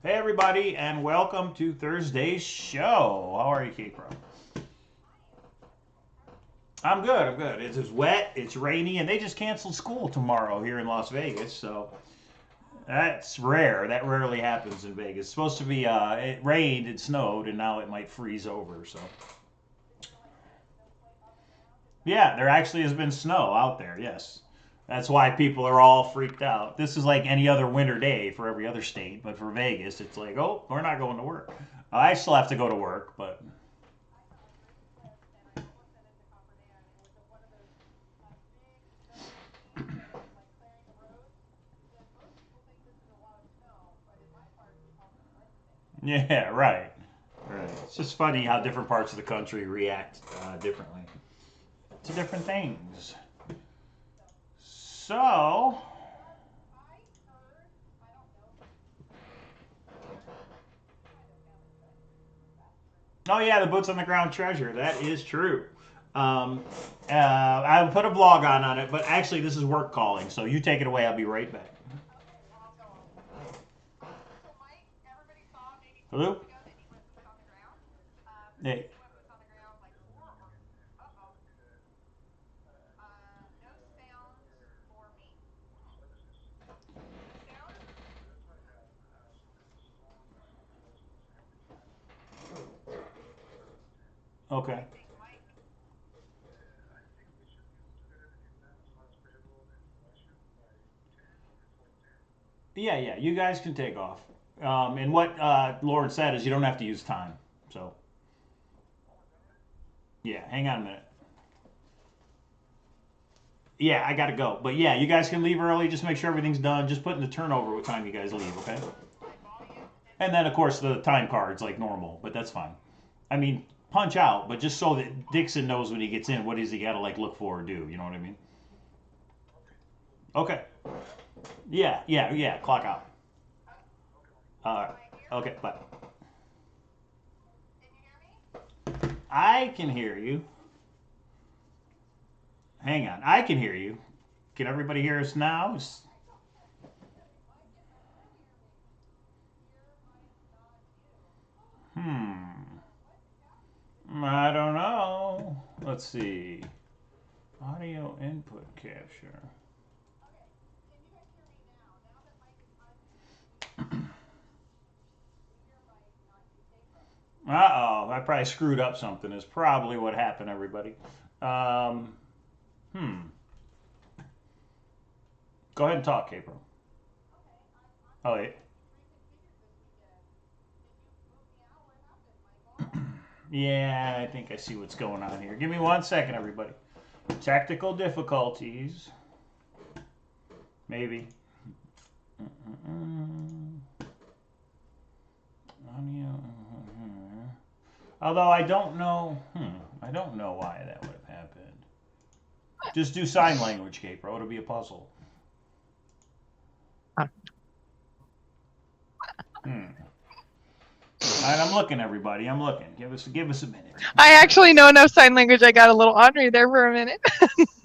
Hey everybody, and welcome to Thursday's show. How are you, Kate? I'm good. I'm good. It's wet. It's rainy, and they just canceled school tomorrow here in Las Vegas. So that's rare. That rarely happens in Vegas. It's supposed to be. It rained, it snowed, and now it might freeze over. So yeah, there actually has been snow out there. Yes. That's why people are all freaked out. This is like any other winter day for every other state, but for Vegas, it's like, oh, we're not going to work. I still have to go to work, but yeah, right. Right. It's just funny how different parts of the country react differently to different things. So, oh yeah, the boots on the ground treasure. That is true. I put a blog on it, but actually this is work calling. So you take it away. I'll be right back. Hello. Hey. Okay. Yeah, yeah. You guys can take off. And what Lauren said is you don't have to use time. So yeah, hang on a minute. Yeah, I gotta go. But yeah, you guys can leave early. Just make sure everything's done. Just put in the turnover what time you guys leave, okay? And then of course the time cards like normal, but that's fine. I mean, punch out, but just so that Dixon knows when he gets in, what does he gotta like look for or do? You know what I mean? Okay. Yeah, yeah, yeah. Clock out. Okay, bye. I can hear you. Hang on, I can hear you. Can everybody hear us now? Hmm. I don't know. Let's see. Audio input capture. Uh oh, I probably screwed up something. Is probably what happened, everybody. Um, hmm. Go ahead and talk, April. Oh, wait. Yeah, I think I see what's going on here. Give me 1 second, everybody. Technical difficulties. Maybe. Audio. Although I don't know. I don't know why that would have happened. Just do sign language, Capro. It'll be a puzzle. Hmm. All right, I'm looking, everybody. I'm looking. Give us a minute. I actually know enough sign language. I got a little ornery there for a minute.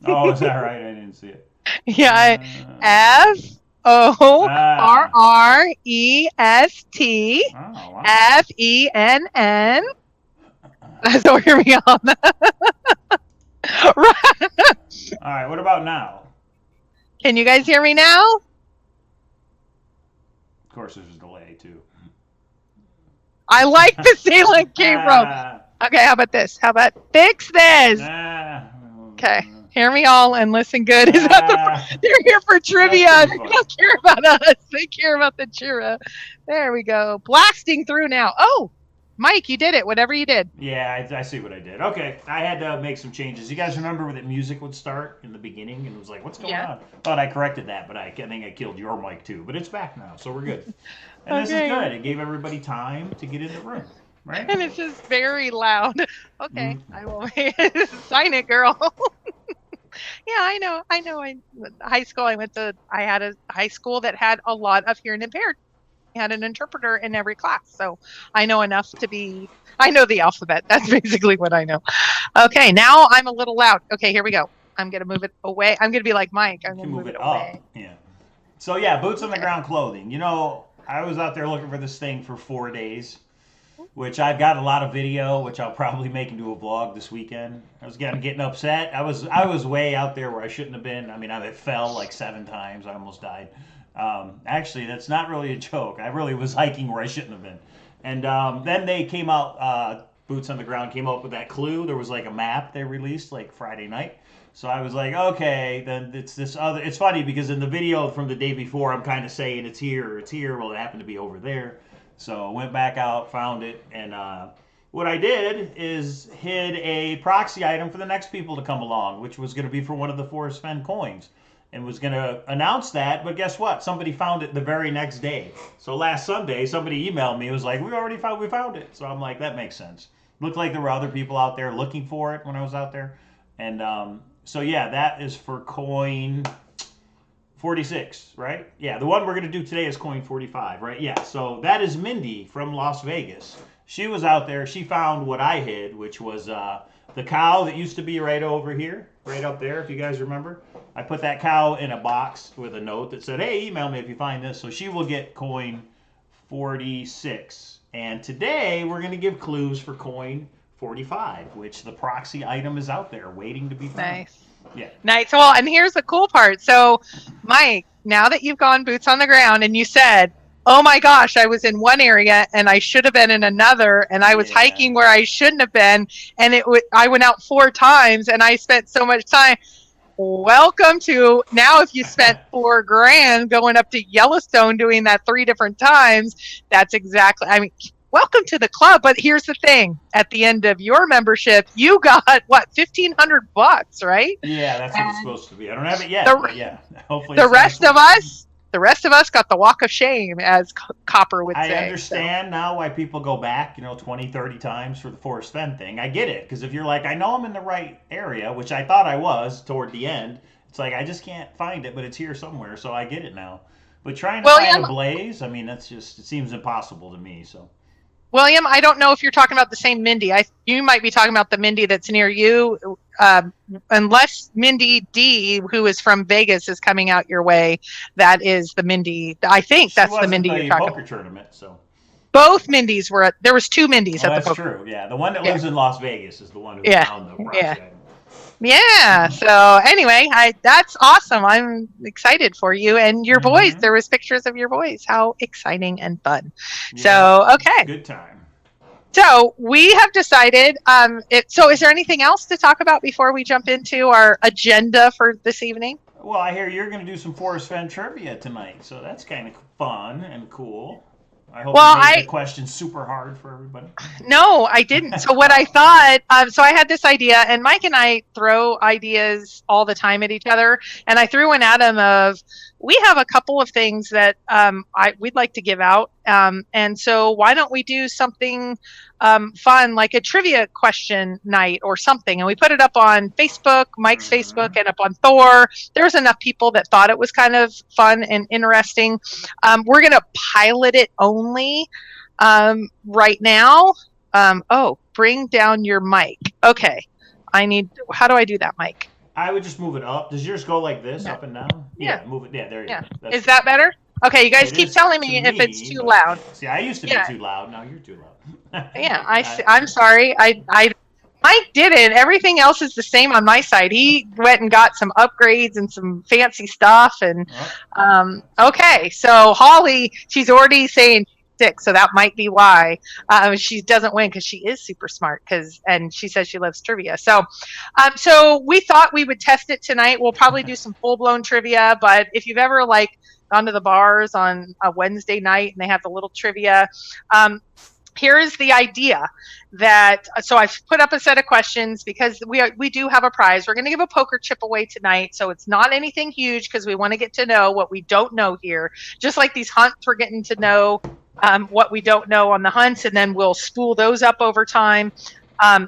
Oh, is that right? I didn't see it. Yeah, Uh, F O R ah. R E S T Oh, wow. F E N N. So hear me on that. Right. All right. What about now? Can you guys hear me now? Of course, there's a delay too. I like the Salem K-Row. ah. Okay, how about this? How about fix this? Ah. Okay. Hear me all and listen good. Is that Ah. they're here for That's trivia. pretty They funny. don't care about us. They care about the trivia. There we go. Blasting through now. Oh, Mike, you did it. Whatever you did. Yeah, I see what I did. Okay, I had to make some changes. You guys remember when that music would start in the beginning and it was like, what's going Yeah. on? Thought I corrected that, but I think I killed your mic too. But it's back now, so we're good. And this is Okay. good. It gave everybody time to get in the room, right? And it's just very loud. Okay, Mm. I will sign it, girl. Yeah, I know. I know. High school. I had a high school that had a lot of hearing impaired. We had an interpreter in every class, so I know enough to be. I know the alphabet. That's basically what I know. Okay, now I'm a little loud. Okay, here we go. I'm gonna move it away. I'm gonna be like Mike. You I'm can gonna move move it it away. up. Yeah. So yeah, boots on the Okay. ground clothing. You know, I was out there looking for this thing for 4 days, which I've got a lot of video, which I'll probably make into a vlog this weekend. I was getting upset. I was way out there where I shouldn't have been. I mean, I fell like 7 times. I almost died. Actually, that's not really a joke. I really was hiking where I shouldn't have been. And then they came out, Boots on the Ground came up with that clue. There was like a map they released like Friday night. So I was like, okay, then it's this other. It's funny because in the video from the day before, I'm kind of saying it's here or it's here. Well, it happened to be over there. So I went back out, found it, and what I did is hid a proxy item for the next people to come along, which was going to be for one of the Forrest Fenn coins, and was going to announce that. But guess what? Somebody found it the very next day. So last Sunday, somebody emailed me. It was like, we found it. So I'm like, that makes sense. Looked like there were other people out there looking for it when I was out there, and so yeah, that is for coin 46, right? Yeah, the one we're going to do today is coin 45, right? Yeah, so that is Mindy from Las Vegas. She was out there. She found what I hid, which was the cow that used to be right over here, right up there, if you guys remember. I put that cow in a box with a note that said, hey, email me if you find this. So she will get coin 46. And today we're going to give clues for coin 45, which the proxy item is out there waiting to be found. Nice. Yeah. Nice. Well, and here's the cool part. So, Mike, now that you've gone boots on the ground and you said, oh my gosh, I was in one area and I should have been in another, and I was hiking where I shouldn't have been, and I went out 4 times and I spent so much time. Welcome to now. If you spent $4,000 going up to Yellowstone doing that 3 different times, that's exactly. I mean, welcome to the club. But here's the thing: at the end of your membership, you got what, $1,500, right? Yeah, that's what it's supposed to be. I don't have it yet, but yeah. Hopefully, the rest of us got the walk of shame, as Copper would say. I understand now why people go back, 20, 30 times for the Forrest Fenn thing. I get it, because if you're like, I know I'm in the right area, which I thought I was toward the end, it's like, I just can't find it, but it's here somewhere, so I get it now. But trying to find a blaze, I mean, it seems impossible to me, so. William, I don't know if you're talking about the same Mindy. You might be talking about the Mindy that's near you, unless Mindy D, who is from Vegas, is coming out your way. That is the Mindy. I think that's the Mindy you're talking about. Poker tournament, so. Both Mindys were at. There was 2 Mindys at the poker. That's true. Yeah, the one that lives in Las Vegas is the one who found the proxy. Yeah. So anyway, that's awesome. I'm excited for you and your boys. There was pictures of your boys. How exciting and fun. Yeah, so okay. Good time. So we have decided. So is there anything else to talk about before we jump into our agenda for this evening? Well, I hear you're going to do some Forrest Fenn trivia tonight, so that's kind of fun and cool. I hope you made the question super hard for everybody. No, I didn't. So what I thought, so I had this idea, and Mike and I throw ideas all the time at each other, and I threw one at him of, we have a couple of things that we'd like to give out, and so why don't we do something fun, like a trivia question night or something, and we put it up on Facebook, Mike's Facebook, and up on Thor. There was enough people that thought it was kind of fun and interesting. We're going to pilot it only right now. Bring down your mic. Okay. How do I do that, Mike? I would just move it up. Does yours go like this, up and down? Yeah, move it. Yeah, there you go. Is that better? Okay, you guys keep telling me if it's too loud. See, I used to be too loud. Now you're too loud. Yeah, I'm sorry. Mike didn't. Everything else is the same on my side. He went and got some upgrades and some fancy stuff. And okay, so Holly, she's already saying 6, so that might be why she doesn't win, because she is super smart. And she says she loves trivia. So we thought we would test it tonight. We'll probably do some full blown trivia, but if you've ever gone to the bars on a Wednesday night and they have the little trivia. Here is the idea so I've put up a set of questions because we do have a prize. We're going to give a poker chip away tonight. So it's not anything huge because we want to get to know what we don't know here. Just like these hunts, we're getting to know what we don't know on the hunts, and then we'll spool those up over time.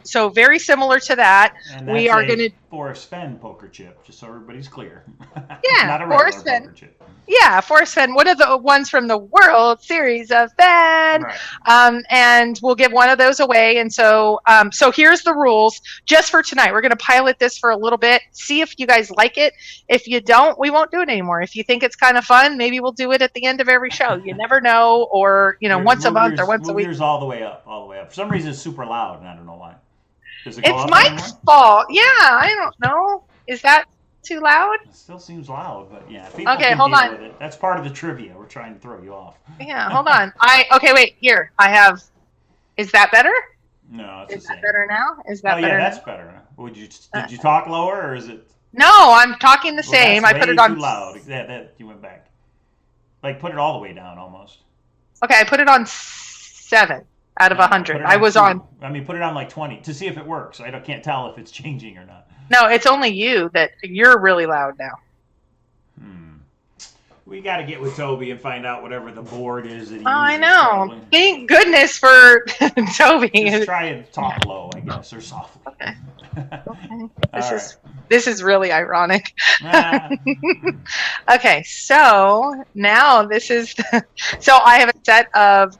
So very similar to that. And we are going to Forrest Fenn poker chip, just so everybody's clear. Yeah, Not a regular Forrest Fenn. poker chip. Yeah, Forrest Fenn, one of the ones from the World Series of Fenn. Right. And we'll give one of those away. And so here's the rules just for tonight. We're going to pilot this for a little bit, see if you guys like it. If you don't, we won't do it anymore. If you think it's kind of fun, maybe we'll do it at the end of every show. You never know, or once a month or once a week. Move yours all the way up, For some reason, it's super loud, and I don't know why. Does it go It's up Mike's anymore? fault. Yeah, I don't know. Is that too loud? It still seems loud, but yeah. People Okay, can hold deal on. with it. That's part of the trivia. We're trying to throw you off. Yeah, hold on. Okay, wait. Here, I have. Is that better? No, it's the same. Is that better now? Is that better? better? Oh yeah, that's better. Did you talk lower, or is it? No, I'm talking the same. That's I put way it on too loud. Yeah, you went back. Like put it all the way down almost. Okay, I put it on 7 out of 100. I was on. I mean, put it on like 20 to see if it works. I can't tell if it's changing or not. No, it's only you that you're really loud now. We got to get with Toby and find out whatever the board is that he uses. I know. Probably. Thank goodness for Toby. Just try and talk low, I guess, or softly. Okay. This is really ironic. Okay, so now this is so I have a set of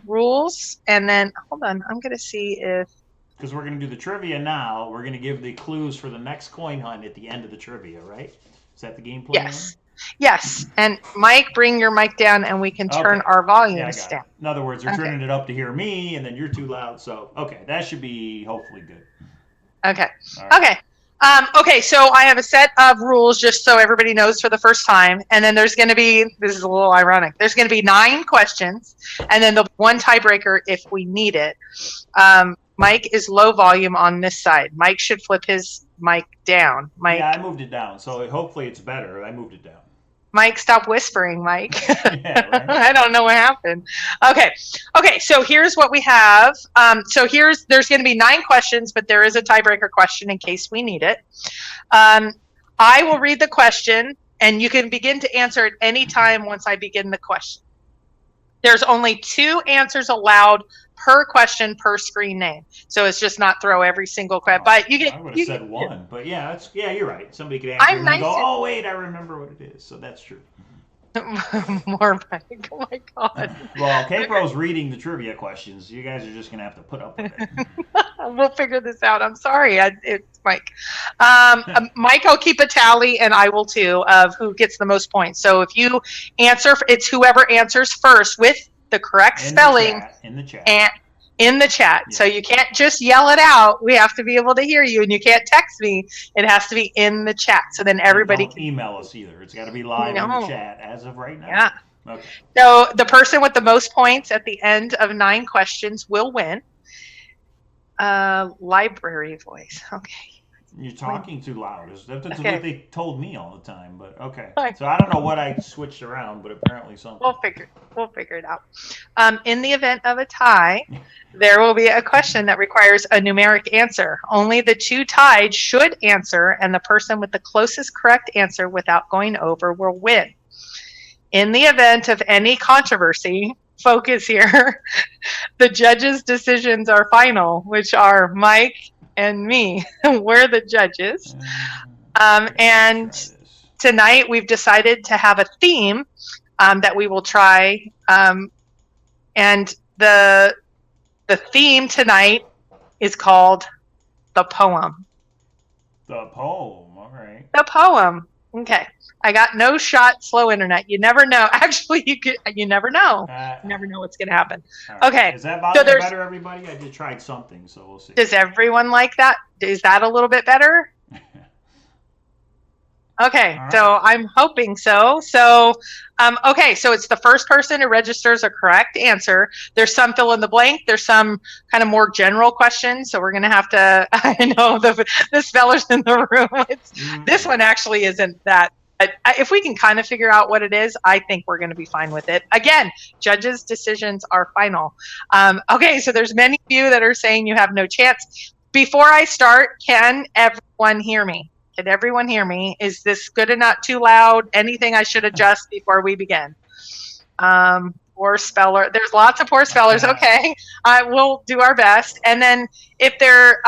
rules, and then hold on, I'm gonna see if because we're gonna do the trivia now. We're gonna give the clues for the next coin hunt at the end of the trivia, right? Is that the game plan? Yes. And Mike, bring your mic down, and we can turn our volumes down. In other words, you're turning it up to hear me, and then you're too loud. So okay, that should be hopefully good. Okay. Right. Okay, so I have a set of rules just so everybody knows for the first time. And then there's going to be, this is a little ironic, there's going to be 9 questions, and then there'll be 1 tiebreaker if we need it. Mike is low volume on this side. Mike should flip his mic down. Mike, yeah, I moved it down, so hopefully it's better. I moved it down. Mike, stop whispering, Mike. Yeah, right. I don't know what happened. Okay, so here's what we have. There's going to be 9 questions, but there is a tiebreaker question in case we need it. I will read the question, and you can begin to answer at any time once I begin the question. There's only 2 answers allowed per question per screen name, so it's just not throw every single question. But you get. I would have said 1, but yeah, you're right. Somebody could answer and go, "Oh wait, I remember what it is." So that's true. More Mike. Oh my God. Well, K-Pro's reading the trivia questions. You guys are just gonna have to put up with it. We'll figure this out. I'm sorry. It's Mike. Mike will keep a tally, and I will too, of who gets the most points. So if you answer, it's whoever answers first with the correct spelling in the chat. And in the chat. Yeah. So you can't just yell it out. We have to be able to hear you, and you can't text me. It has to be in the chat. So then everybody can email us either. It's got to be live in the chat as of right now. Yeah. Okay. So the person with the most points at the end of 9 questions will win. Library voice. Okay. You're talking too loud. That's what they told me all the time. But okay. So I don't know what I switched around, but apparently something. We'll figure it out. In the event of a tie, there will be a question that requires a numeric answer. Only the 2 tied should answer, and the person with the closest correct answer without going over will win. In the event of any controversy, focus here, the judges' decisions are final, which are Mike and me. We're the judges. And tonight we've decided to have a theme that we will try. And the theme tonight is called The Poem. The Poem, all right. The Poem. Okay. I got no shot, slow internet. You never know. Actually, you never know. You never know what's going to happen. Right. Okay. Is that better, everybody? I just tried something, so we'll see. Does everyone like that? Is that a little bit better? Okay, right. So I'm hoping so. Okay, so it's the first person who registers a correct answer. There's some fill in the blank. There's some kind of more general questions. So we're going to have to, I know the spellers in the room. This one actually isn't that. If we can kind of figure out what it is, I think we're going to be fine with it. Again, judges' decisions are final. Okay, so there's many of you that are saying you have no chance. Before I start, can everyone hear me? Can everyone hear me? Is this good and not too loud? Anything I should adjust before we begin? Poor speller. There's lots of poor spellers. Okay, we'll do our best. And then if there,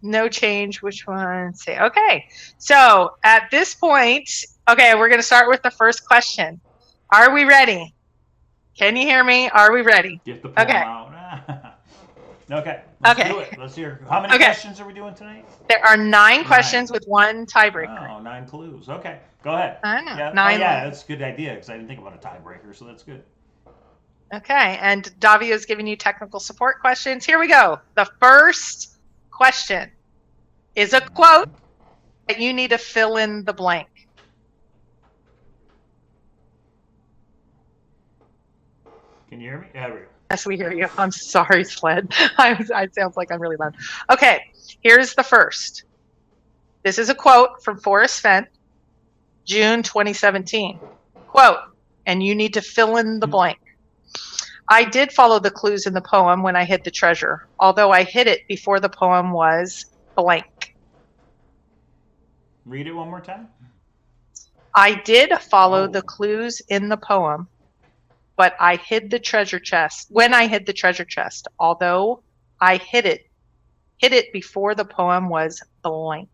No change. Which one? Say, okay. So at this point, okay, we're going to start with the first question. Are we ready? Can you hear me? Are we ready? Get the poem Okay. out. Okay, let's do it. Let's hear. How many questions are we doing tonight? There are 9 questions with 1 tiebreaker. Oh, 9 clues. Okay, go ahead. I know. Yeah, 9. yeah, that's a good idea because I didn't think about a tiebreaker, so that's good. Okay, and Davio is giving you technical support questions. Here we go. The first question is a quote that you need to fill in the blank. Can you hear me? Yeah, we go. Yes, we hear you. I'm sorry, Sled. I sounds like I'm really loud. Okay, here's the first. This is a quote from Forrest Fenn, June 2017. Quote, and you need to fill in the blank. I did follow the clues in the poem when I hid the treasure, although I hid it before the poem was blank. Read it one more time. I did follow the clues in the poem, but I hid the treasure chest when I hid the treasure chest, although I hid it before the poem was blank.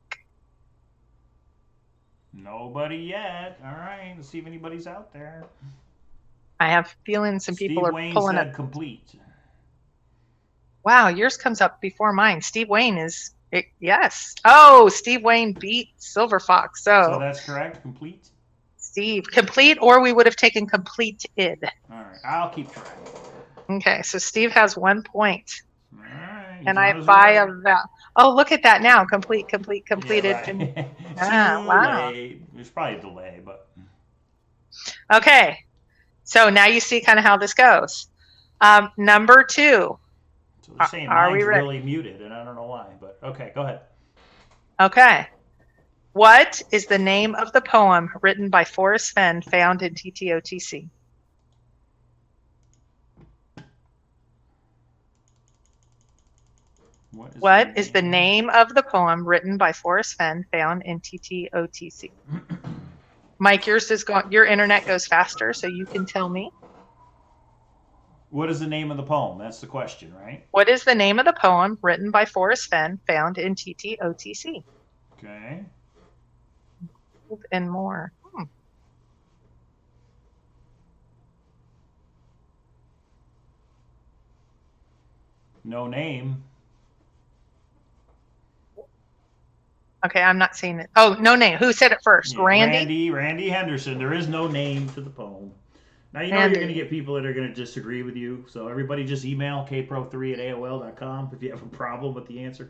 Nobody yet. All right, let's see if anybody's out there. I have a feeling some people are Wayne pulling said up. Complete. Wow, yours comes up before mine. Steve Wayne is yes. Oh, Steve Wayne beat Silver Fox. So that's correct. Complete. Steve, complete, or we would have taken completed. All right, I'll keep track. Okay, so Steve has 1 point. All right. And I buy a vowel. Oh, look at that now. Completed. Yeah, right. Wow. Late. There's probably a delay, but. Okay. So now you see kind of how this goes. Number 2. So they're saying mine's really muted, and I don't know why, but okay, go ahead. Okay. What is the name of the poem written by Forrest Fenn found in TTOTC? What is the name of the poem written by Forrest Fenn found in TTOTC? Mike, your internet goes faster, so you can tell me. What is the name of the poem? That's the question, right? What is the name of the poem written by Forrest Fenn found in TTOTC? Okay. And more. No name. Okay, I'm not seeing it. Oh, no name. Who said it first? Yeah, Randy? Randy Henderson. There is no name to the poem. Now, you know you're going to get people that are going to disagree with you. So everybody just email kpro3@aol.com if you have a problem with the answer.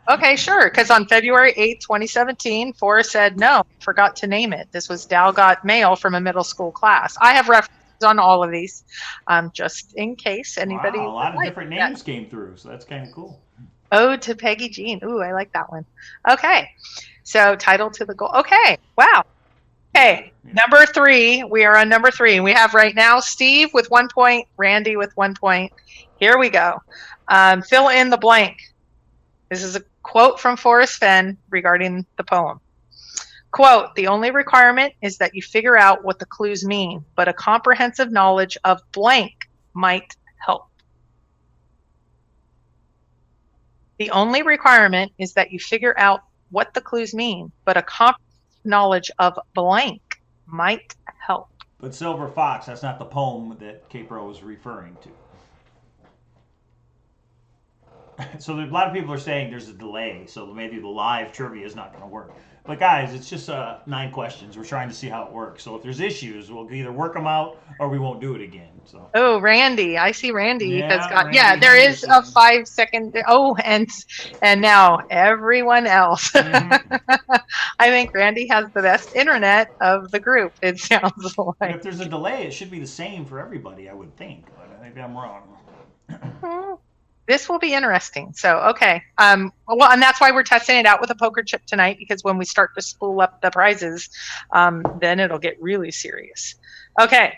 Okay, sure. Because on February 8th, 2017, Forrest said, no, forgot to name it. This was Dal got mail from a middle school class. I have references on all of these, just in case anybody. Wow, a lot of different names came through. So that's kind of cool. Ode to Peggy Jean. Ooh, I like that one. Okay. So title to the goal. Okay. Wow. Okay. Yeah. Number 3. We are on number 3. We have right now Steve with 1 point, Randy with 1 point. Here we go. Fill in the blank. This is a quote from Forrest Fenn regarding the poem. Quote, the only requirement is that you figure out what the clues mean, but a comprehensive knowledge of blank might help. The only requirement is that you figure out what the clues mean, but a comprehensive knowledge of blank might help. But Silver Fox, that's not the poem that Kpro was referring to. So a lot of people are saying there's a delay, so maybe the live trivia is not going to work. But guys, it's just 9 questions. We're trying to see how it works. So if there's issues, we'll either work them out or we won't do it again. So. Oh, Randy, I see Randy has got. Randy there Henderson. Is a 5-second. Oh, and now everyone else. Mm-hmm. I think Randy has the best internet of the group. It sounds like. But if there's a delay, it should be the same for everybody, I would think. But I think I'm wrong. This will be interesting. So, okay. Well, and that's why we're testing it out with a poker chip tonight, because when we start to spool up the prizes, then it'll get really serious. Okay.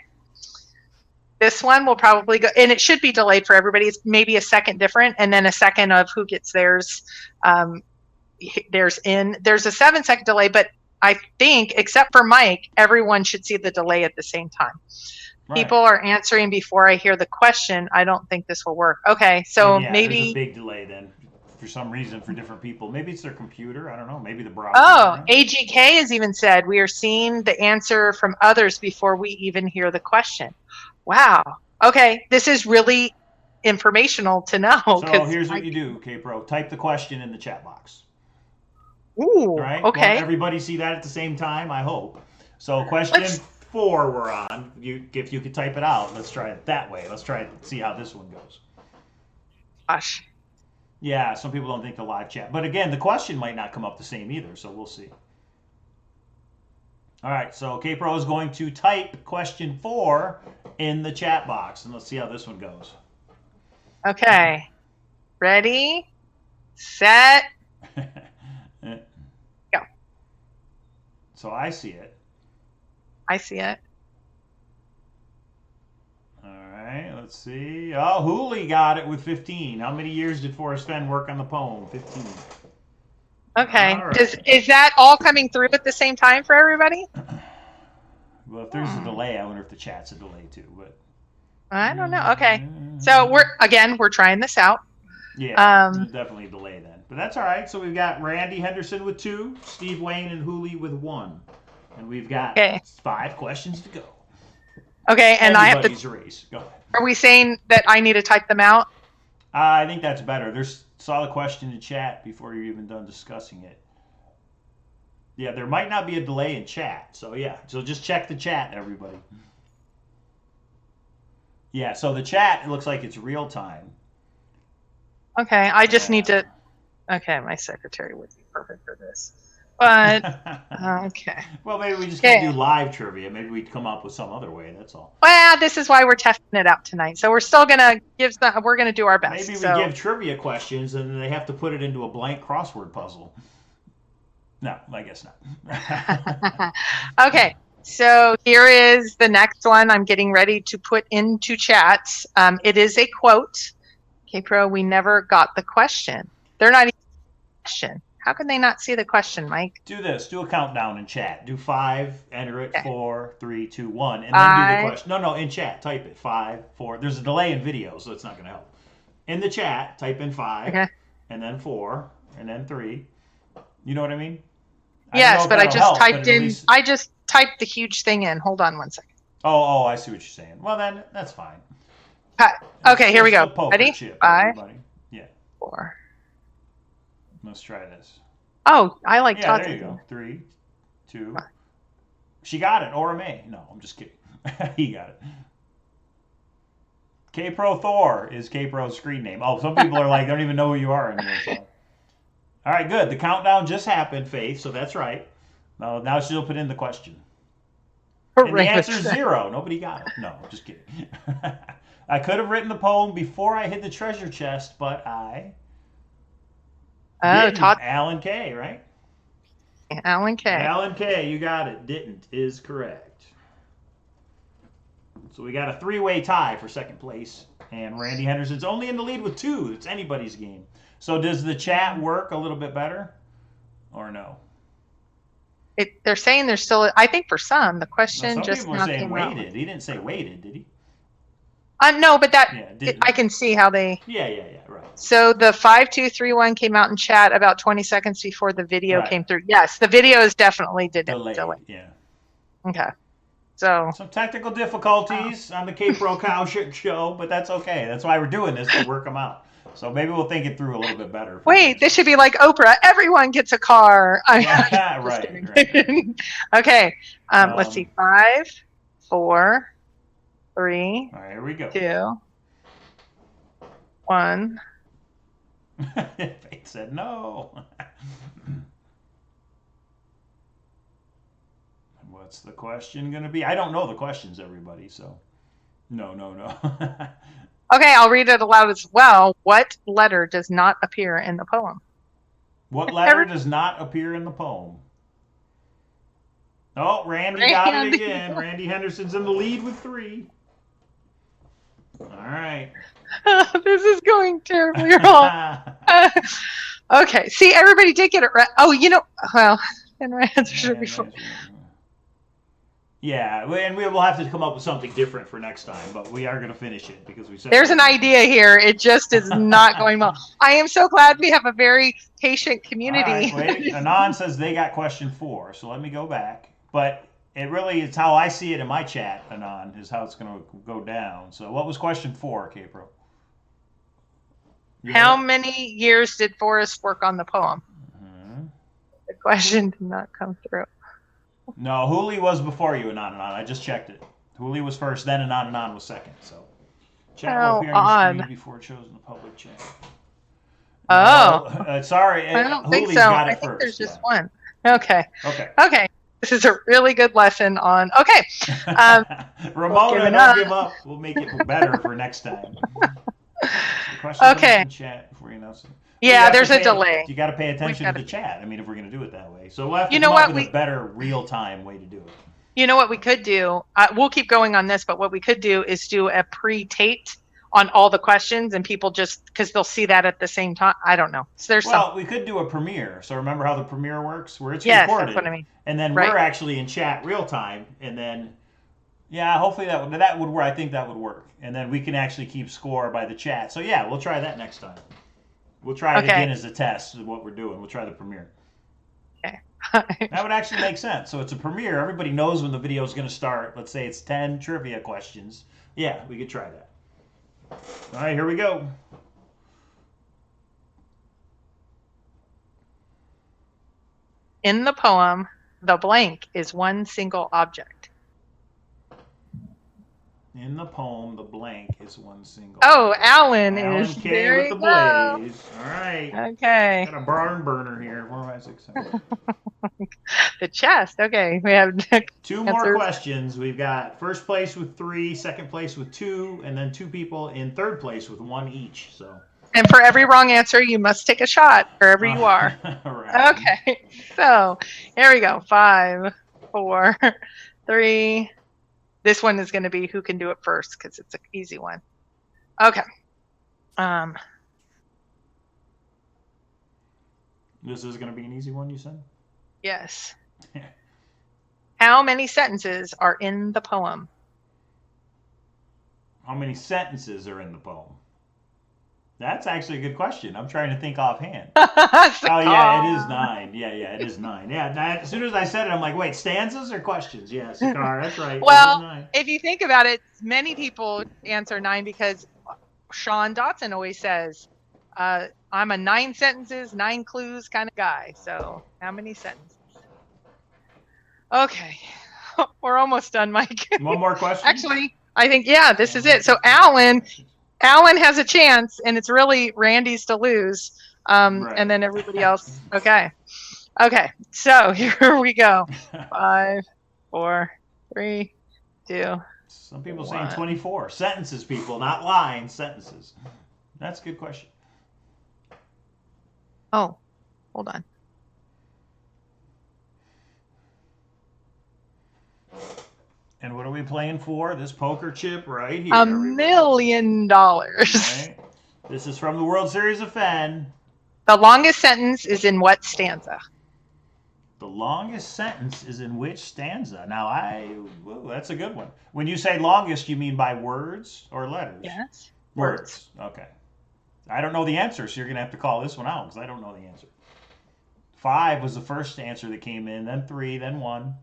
This one will probably go, and it should be delayed for everybody. It's maybe a second different, and then a second of who gets theirs. There's a 7-second delay, but I think, except for Mike, everyone should see the delay at the same time. Right. People are answering before I hear the question. I don't think this will work. Okay, so maybe there's a big delay then. for some reason for different people. Maybe it's their computer. I don't know. Maybe the browser. Oh, AGK has even said we are seeing the answer from others before we even hear the question. Wow. Okay, this is really informational to know. So here's what you do, K-Pro. Type the question in the chat box. Ooh, Right? okay. Won't everybody see that at the same time? I hope. So question 4 we're on. If you could type it out, let's try it that way. Let's try it, see how this one goes. Gosh. Yeah, some people don't think the live chat. But again, the question might not come up the same either, so we'll see. All right, so K-Pro is going to type question 4 in the chat box, and let's see how this one goes. Okay. Ready, set, go. So I see it. I see it. All right, let's see. Oh, Hooley got it with 15. How many years did Forrest Fenn work on the poem? 15. Okay. Right. Is that all coming through at the same time for everybody? Well, if there's a delay, I wonder if the chat's a delay too. But I don't know. Okay. So we're trying this out. Yeah, there's definitely a delay then. But that's all right. So we've got Randy Henderson with 2, Steve Wayne and Hooley with 1. And we've got 5 questions to go. Okay, and Anybody's race. Go ahead. Are we saying that I need to type them out? I think that's better. Saw the question in chat before you're even done discussing it. Yeah, there might not be a delay in chat. So yeah, so just check the chat, everybody. Yeah, so the chat, it looks like it's real time. Okay, I just need to. Okay, my secretary would be perfect for this. But okay. Well, maybe we just can't do live trivia. Maybe we'd come up with some other way. That's all. Well, this is why we're testing it out tonight. So we're still gonna we're gonna do our best. Maybe we give trivia questions and then they have to put it into a blank crossword puzzle. No, I guess not. Okay, so here is the next one I'm getting ready to put into chats. It is a quote. K-Pro, we never got the question. They're not even the question. How can they not see the question, Mike? Do this. Do a countdown in chat. Do 5, enter it, 4, 3, 2, 1, and then do the question. No, in chat. Type it. 5, 4. There's a delay in video, so it's not going to help. In the chat, type in 5, and then 4, and then 3. You know what I mean? Yes, but I just typed in. I just typed the huge thing in. Hold on one second. Oh, I see what you're saying. Well, then that's fine. Okay, here we go. Ready? 5, yeah. 4. Let's try this. Oh, I like talking. There you go. 3, 2. She got it. Or May. No, I'm just kidding. He got it. K-Pro Thor is K-Pro's screen name. Oh, some people are like, they don't even know who you are anymore. So. All right, good. The countdown just happened, Faith, so that's right. Now she'll put in the question. And the answer's 0. Nobody got it. No, I'm just kidding. I could have written the poem before I hit the treasure chest, but I didn't. Alan K, right? Alan K. Alan K, you got it. Didn't is correct. So we got a 3-way tie for second place. And Randy Henderson's only in the lead with 2. It's anybody's game. So does the chat work a little bit better or no? They're saying there's still, I think for some, the question just people are saying waited. He didn't say waited, did he? No, but I can see how they. Yeah, right. So the 5231 came out in chat about 20 seconds before the video came through. Yes, the video is definitely delayed. Yeah. Okay. So some technical difficulties on the K-Pro Cow show, but that's okay. That's why we're doing this, to work them out. So maybe we'll think it through a little bit better. Wait, this should be like Oprah. Everyone gets a car. Right. Okay. Let's see. 5, 4, 3. All right, here we go. 2, 1. Faith said no. What's the question going to be? I don't know the questions, everybody, so no. Okay, I'll read it aloud as well. What letter does not appear in the poem? What letter does not appear in the poem? Oh, Randy got it again. Randy Henderson's in the lead with 3. All right. This is going terribly wrong. Okay, see, everybody did get it right. Oh, well, and my answer should be 4. Yeah, and we will have to come up with something different for next time, but we are going to finish it because we said There's an idea here. It just is not going well. I am so glad we have a very patient All community. right, wait. Anon says they got question 4, so let me go back. But it really is how I see it in my chat, Anon, is how it's going to go down. So what was question 4, Capro? How many years did Forrest work on the poem? Mm-hmm. The question did not come through. No, Hooli was before you, Anon. I just checked it. Hooli was first, then Anon was second. So chat will appear on your screen before it shows in the public chat. Oh. Sorry. I don't Hooli's think so. got it I think first. there's just one. Okay. Okay. Okay. This is a really good lesson on. Okay. Ramona, don't give up. We'll make it better for next time. Okay. Chat before you announce it. Yeah, there's a delay. You got to pay attention to the chat. I mean, if we're going to do it that way, so we'll have to You come know up what? with a better real-time way to do it. You know what we could do? We'll keep going on this, but what we could do is do a pre-taped on all the questions, and people just because they'll see that at the same time. I don't know. So there's we could do a premiere. So remember how the premiere works, where it's recorded. That's what I mean. And then we're actually in chat real time, and then hopefully that would work. I think that would work, and then we can actually keep score by the chat. So yeah, we'll try that next time. We'll try it again as a test of what we're doing. We'll try the premiere. Okay. That would actually make sense. So it's a premiere. Everybody knows when the video is going to start. Let's say it's 10 trivia questions. Yeah, we could try that. All right, here we go. In the poem, the blank is one single object. In the poem, the blank is one single. Oh, Alan is K there with the blaze. All right. Okay. Got a barn burner here. 4, 5, 6, 7. The chest. Okay, we have 2 more questions. We've got first place with 3, second place with 2, and then 2 people in third place with 1 each. So. And for every wrong answer, you must take a shot wherever you are. Right. Okay, so here we go. 5, 4, 3. This one is going to be who can do it first because it's an easy one. Okay. This is going to be an easy one, you said? Yes. How many sentences are in the poem? How many sentences are in the poem? That's actually a good question. I'm trying to think offhand. Oh, yeah, it is 9. Yeah, it is 9. Yeah, as soon as I said it, I'm like, wait, stanzas or questions? Yeah, Sakar, that's right. Well, if you think about it, many people answer 9 because Sean Dotson always says, I'm a 9 sentences, 9 clues kind of guy. So how many sentences? Okay. We're almost done, Mike. One more question? Actually, I think, yeah, this is it. So Alan has a chance, and it's really Randy's to lose. Right. And then everybody else. Okay. So here we go. 5, 4, 3, 2. Some people saying 24 sentences. People, not lines, sentences. That's a good question. Oh, hold on. And what are we playing for? This poker chip right here. $1 million. Right. This is from the World Series of Fenn. The longest sentence is in what stanza? The longest sentence is in which stanza? Now, that's a good one. When you say longest, you mean by words or letters? Yes. Words. Okay. I don't know the answer, so you're going to have to call this one out because I don't know the answer. 5 was the first answer that came in, then 3, then 1.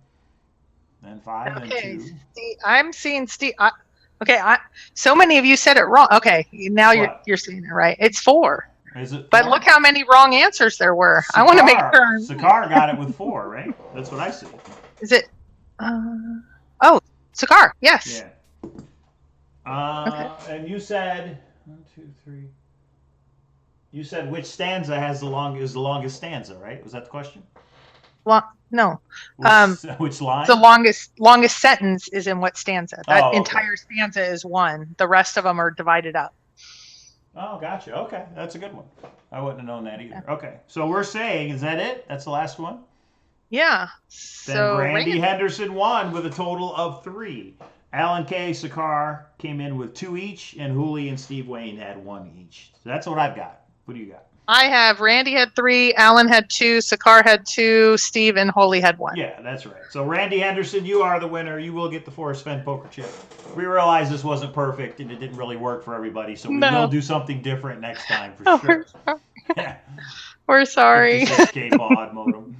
Then 5, then 2. I'm seeing Steve. So many of you said it wrong. Okay, now you're saying it right. It's 4. Is it? 4? But look how many wrong answers there were. I want to make sure. Sakar got it with 4, right? That's what I see. Is it? Oh, Sakar. Yes. Yeah. Okay. And you said 1, 2, 3. You said which stanza is the longest stanza, right? Was that the question? Well, no. Which line? The longest sentence is in what stanza? That entire stanza is 1. The rest of them are divided up. Oh, gotcha. Okay, that's a good one. I wouldn't have known that either. Okay, so we're saying, is that it? That's the last one? Yeah. Then Randy Henderson won with a total of 3. Alan K. Sakar came in with 2 each, and Hooli and Steve Wayne had 1 each. So that's what I've got. What do you got? I have Randy had 3, Alan had 2, Sakar had 2, Steve and Holy had 1. Yeah, that's right. So Randy Henderson, you are the winner. You will get the Forrest Fenn poker chip. We realize this wasn't perfect and it didn't really work for everybody, so we will do something different next time for sure. Yeah. We're sorry. Escape odd modem.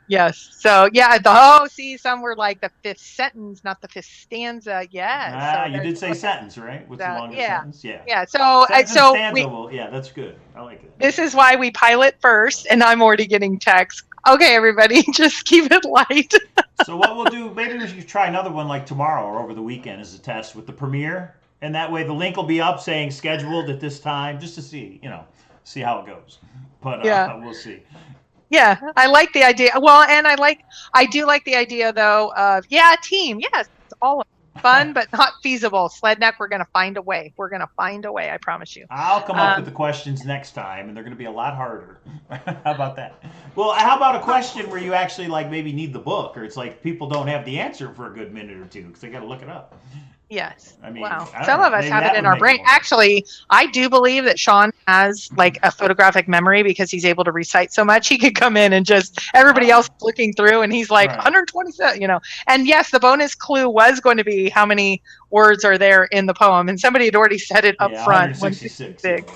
Yes. So yeah. See, some were like the 5th sentence, not the 5th stanza. Yeah. So you did say sentence, right? What's the longest sentence? Yeah. Yeah. So stanza, yeah, that's good. I like it. This is why we pilot first, and I'm already getting texts. Okay, everybody, just keep it light. So what we'll do, maybe we should try another one like tomorrow or over the weekend as a test with the premiere, and that way the link will be up saying scheduled at this time, just to see, see how it goes. But we'll see. Yeah, I like the idea. Well, and I do like the idea though of team. Yes, it's all fun, but not feasible. Sledneck, we're gonna find a way. I promise you. I'll come up with the questions next time, and they're gonna be a lot harder. How about that? Well, how about a question where you actually maybe need the book, or it's like people don't have the answer for a good minute or two because they got to look it up. Yes. I mean, wow. Some of us have it in our brain. Actually, I do believe that Sean has a photographic memory because he's able to recite so much. He could come in and just everybody else looking through, and he's like 127, And yes, the bonus clue was going to be how many words are there in the poem, and somebody had already said it up front. 166.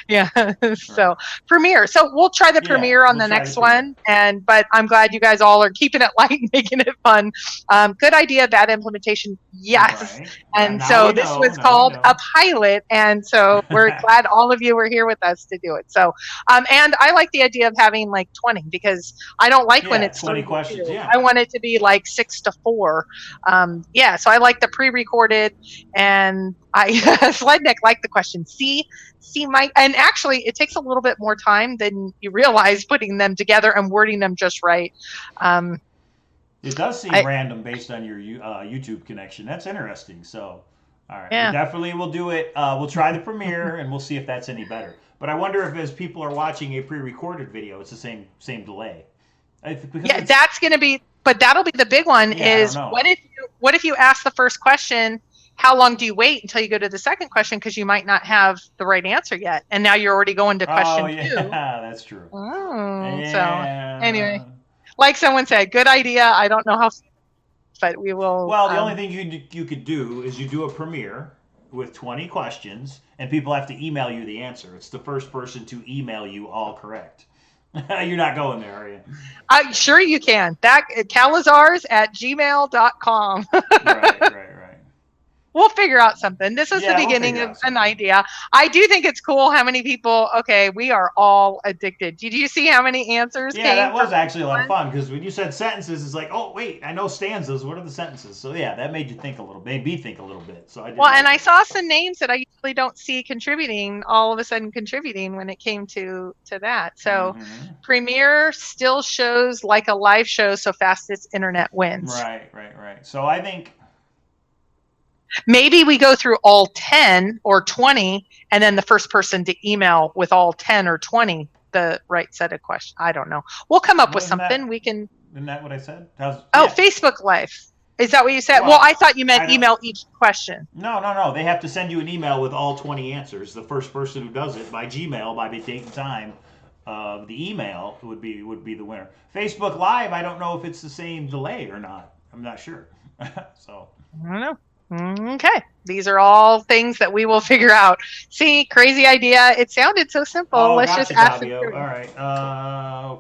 Yeah. So premiere. So we'll try the premiere on the next one, but I'm glad you guys all are keeping it light and making it fun. Good idea. Bad implementation. Yes. Right. And so this was called a pilot, and so we're glad all of you were here with us to do it. So, and I like the idea of having 20 because I don't like when it's 20 questions. Yeah. I want it to be 6 to 4. So I like the pre-recorded, and Sledneck liked the question. See, Mike, and actually it takes a little bit more time than you realize putting them together and wording them just right. It does seem random based on your YouTube connection. That's interesting. So, all right, we definitely will do it. We'll try the premiere and we'll see if that's any better. But I wonder if as people are watching a pre-recorded video, it's the same delay. That's going to be, but that'll be the big one. Is what if you ask the first question? How long do you wait until you go to the second question because you might not have the right answer yet, and now you're already going to question 2. Yeah, that's true. So anyway. Like someone said, good idea. I don't know how, but we will. Well, the only thing you could do is you do a premiere with 20 questions, and people have to email you the answer. It's the first person to email you all correct. You're not going there, are you? Sure you can. That Cowlazars at gmail.com. Right. We'll figure out something. This is the beginning of an idea. I do think it's cool how many people, we are all addicted. Did you see how many answers came? Yeah, that was actually a lot of fun because when you said sentences, it's like, oh, wait, I know stanzas. What are the sentences? So, yeah, that made me think a little bit. So I saw some names that I usually don't see contributing, all of a sudden contributing when it came to that. So, Premiere still shows like a live show, so fastest internet wins. Right. So, I think maybe we go through all 10 or 20, and then the first person to email with all 10 or 20 the right set of questions. I don't know. We'll come up with something. Isn't that what I said? Facebook Live. Is that what you said? Well, I thought you meant email each question. No. They have to send you an email with all 20 answers. The first person who does it by Gmail, by the date and time of the email would be the winner. Facebook Live, I don't know if it's the same delay or not. I'm not sure. So I don't know. Okay. These are all things that we will figure out. See, crazy idea. It sounded so simple. Let's just ask it. All right.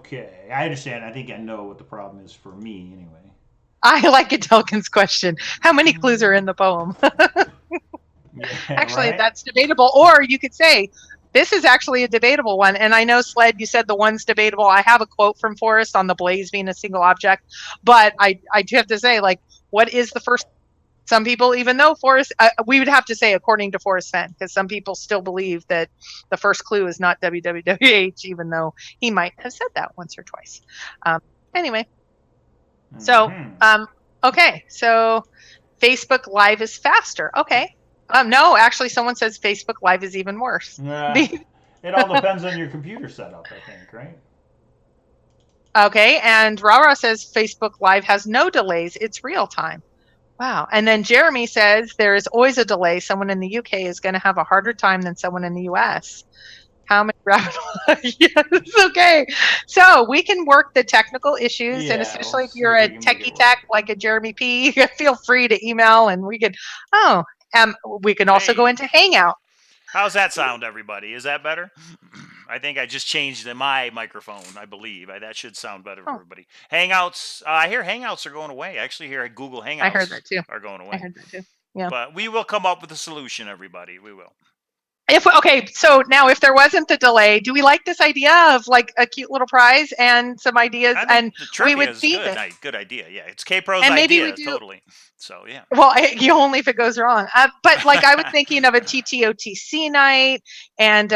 Okay. I understand. I think I know what the problem is for me anyway. I like Adelkin's question. How many clues are in the poem? Actually, that's debatable. Or you could say, this is actually a debatable one. And I know, Sled, you said the one's debatable. I have a quote from Forrest on the blaze being a single object. But I do have to say, what is the first? Some people, even though Forrest, we would have to say according to Forrest Fenn, because some people still believe that the first clue is not WWWH, even though he might have said that once or twice. Anyway, so, okay, so Facebook Live is faster. Okay. No, actually, someone says Facebook Live is even worse. It all depends on your computer setup, I think, right? Okay, and Rara says Facebook Live has no delays. It's real time. Wow. And then Jeremy says there is always a delay. Someone in the UK is going to have a harder time than someone in the US. How many rabbit holes? Yes, okay. So we can work the technical issues, and Yeah, we'll especially if see you're if we a can make it techie work. tech like a Jeremy P, feel free to email, and we could. Oh, we can also go Hey, into Hangout. how's that sound, everybody? Is that better? I think I just changed my microphone. I believe that should sound better for Oh, everybody. Hangouts. I hear Hangouts are going away. I actually hear Google I heard Hangouts that too. are going I away. heard that too. Yeah. But we will come up with a solution, everybody. We will. If okay, so now if there wasn't the delay, do we like this idea of like a cute little prize and some ideas, I think and the we trivia would is see good. this, Good idea. Yeah, it's K Pro's and maybe we idea, do. totally. So yeah. Well, you only if it goes wrong. But like I was thinking of a TTOTC night, and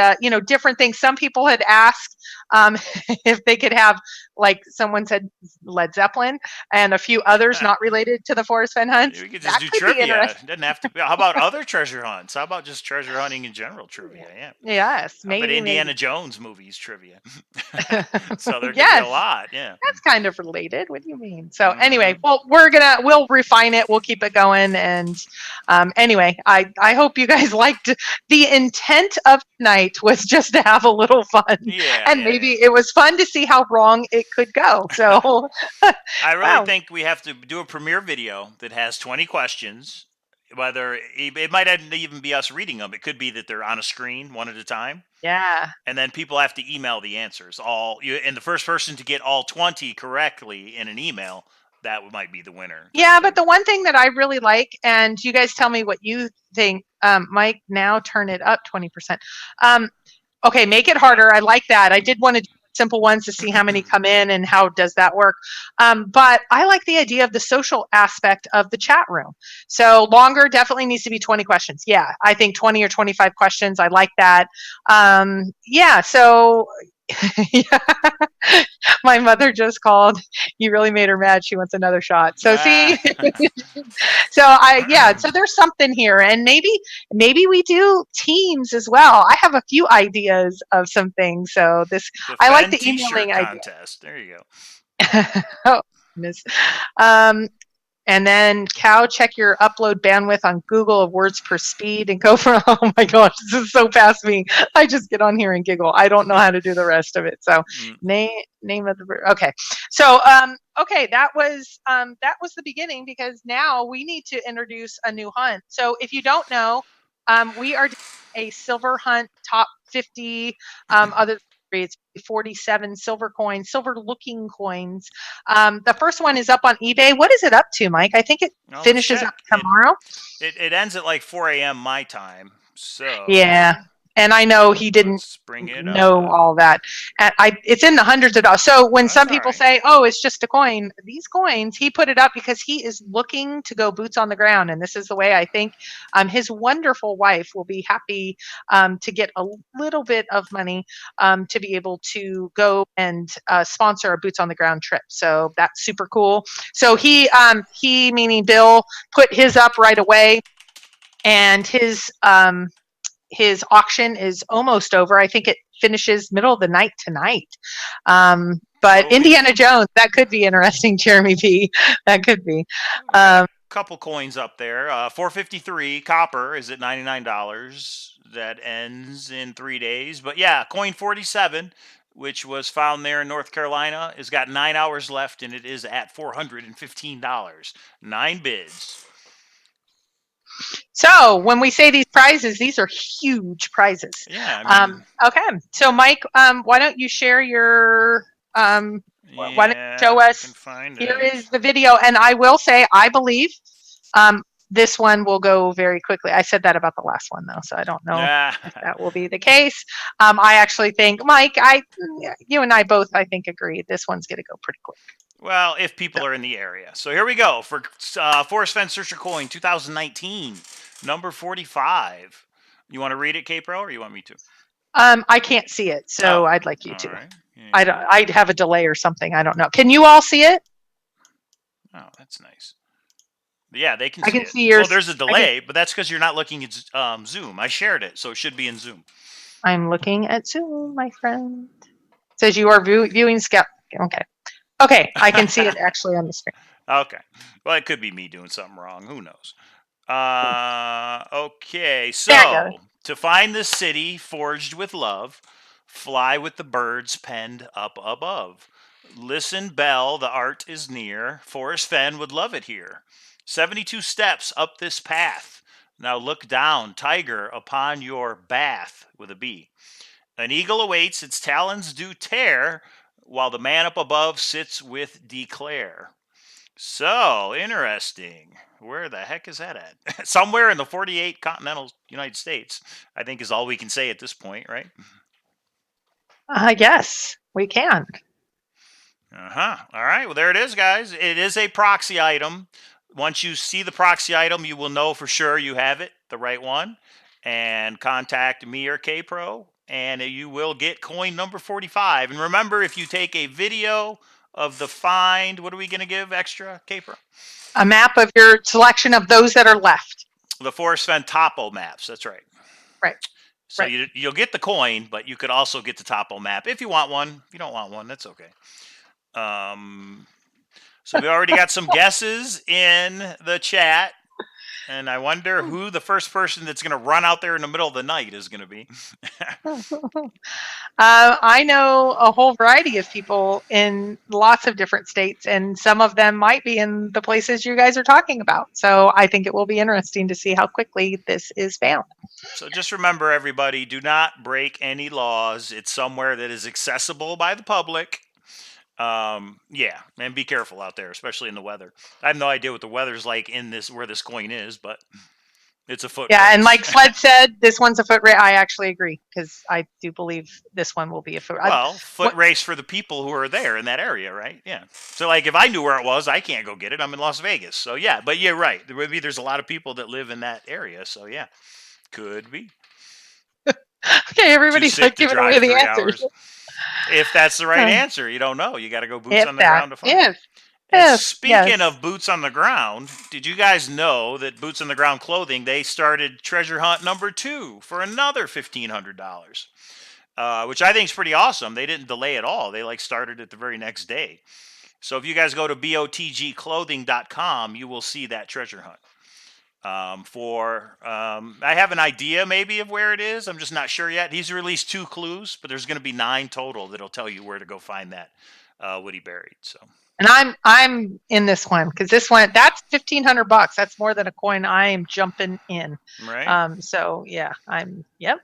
different things. Some people had asked um, if they could have, like someone said, Led Zeppelin, and a few others not related to the Forrest Fenn hunts. We could just That do could be trivia. interesting. It doesn't have to be. How about other treasure hunts? How about just treasure hunting in general trivia? Yeah. Yes, How about maybe, Indiana maybe. Jones movies trivia? So there could be a Yes, lot. Yeah. that's kind of related. What do you mean? So anyway, Hmm. well, we'll refine it. We'll keep it going. And anyway, I hope you guys liked. The intent of tonight was just to have a little fun, Yeah, and yeah, maybe it was fun to see how wrong it could go. yeah. So I really wow, think we have to do a premiere video that has 20 questions. Whether it might not even be us reading them, it could be that they're on a screen one at a time, yeah. and then people have to email the answers. And the first person to get all 20 correctly in an email, that might be the winner, type Yeah, but thing. the one thing that I really like, and you guys tell me what you think, Mike, now turn it up 20%. Um, okay, make it harder. I like that. I did want to do simple ones to see how many come in and how does that work. But I like the idea of the social aspect of the chat room. So longer definitely needs to be 20 questions. Yeah, I think 20 or 25 questions. I like that. Yeah, so yeah. My mother just called. You really made her mad. She wants another shot. So see, Ah. so there's something here, and maybe we do teams as well. I have a few ideas of some things. So this I like Defend the T-shirt emailing idea. contest. There you go. Oh goodness. Um, and then Cow, check your upload bandwidth on Google of words per speed and go for, oh my gosh, this is so past me. I just get on here and giggle. I don't know how to do the rest of it. So Mm. name of the bird. Okay. So okay, that was the beginning, because now we need to introduce a new hunt. So if you don't know, we are doing a silver hunt top 50 other it's 47 silver looking coins. The first one is up on eBay. What is it up to, Mike? I think it Now let's finishes up check. tomorrow. It ends at like 4 a.m. my time. Yeah. So And I know he didn't let's bring it know up. all that. And it's in the hundreds of dollars. So when That's some all people right. say, "Oh, it's just a coin," these coins, he put it up because he is looking to go boots on the ground, and this is the way I think his wonderful wife will be happy to get a little bit of money to be able to go and sponsor a boots on the ground trip. So that's super cool. So he meaning Bill put his up right away, and his auction is almost over. I think it finishes middle of the night tonight. But So Indiana Jones, that could be interesting, Jeremy P. That could be. we got a Um, couple coins up there. 453 copper is at $99. That ends in 3 days. But yeah, coin 47, which was found there in North Carolina, has got 9 hours left, and it is at $415. 9 bids. so when we say these prizes, these are huge prizes. Yeah, I mean, Okay, so Mike, why don't you share your why don't you yeah, show if I can us? find Here it. is the video, and I will say, I believe this one will go very quickly. I said that about the last one though, so I don't know if Ah, that will be the case. I actually think, Mike, you and I both, I think, agree this one's going to go pretty quick. well, if So, people are in the area. So here we go for Forrest Fenn Searcher Coin 2019, number 45. You want to read it, K-Pro, or you want me to? I can't see it, Oh, so I'd like you all to. right. Yeah. I'd have a delay or something. I don't know. Can you all see it? Oh, that's nice. But yeah, they can I see can it. see Well, yours. there's a delay, but that's because you're not looking at Zoom. I shared it, so it should be in Zoom. I'm looking at Zoom, my friend. It says you are viewing Scout. Okay. Okay, I can see it actually on the screen. Okay. Well, it could be me doing something wrong. Who knows? Okay, There it goes. so to find this city forged with love, Fly with the birds penned up above. Listen, bell, the art is near. Forrest Fenn would love it here. 72 steps up this path. Now look down, tiger, upon your bath with a B. An eagle awaits, its talons do tear, while the man up above sits with declare. So, interesting. Where the heck is that at? Somewhere in the 48 continental United States, I think is all we can say at this point, right? Yes, we can. All right. Well, there it is, guys. It is a proxy item. Once you see the proxy item, you will know for sure you have it, the right one, and contact me or K-Pro, and you will get coin number 45. And remember, if you take a video of the find, what are we going to give extra, K-Pro? A map of your selection of those that are left. The Forrest Fenn topo maps. That's right. Right. So right. you'll get the coin, but you could also get the topo map if you want one. If you don't want one, that's okay. So we already got some guesses in the chat, and I wonder who the first person that's going to run out there in the middle of the night is going to be. I know a whole variety of people in lots of different states, and some of them might be in the places you guys are talking about. So I think it will be interesting to see how quickly this is found. So just remember, everybody, do not break any laws. It's somewhere that is accessible by the public. Yeah, and be careful out there, especially in the weather. I have no idea what the weather's like in this, where this coin is, but it's a foot race. And like Sled said, this one's a foot race. I actually agree, because I do believe this one will be a foot race. Well, foot race for the people who are there in that area, right? Yeah. So like if I knew where it was, I can't go get it. I'm in Las Vegas. So yeah, but you're right. There's a lot of people that live in that area. So yeah, could be. Okay, everybody's like giving away the answers. If that's the right answer, you don't know. You got to go boots on the ground to find. Speaking of boots on the ground, did you guys know that Boots on the Ground Clothing, they started treasure hunt number 2 for another $1,500, which I think is pretty awesome. They didn't delay at all. They started it the very next day. So if you guys go to botgclothing.com, you will see that treasure hunt. I have an idea maybe of where it is. I'm just not sure yet. He's released 2 clues, but there's going to be 9 total that'll tell you where to go find that Woody buried. So. And I'm in this one, because this one, that's $1,500. That's more than a coin. I am jumping in. Right. So yeah, yep.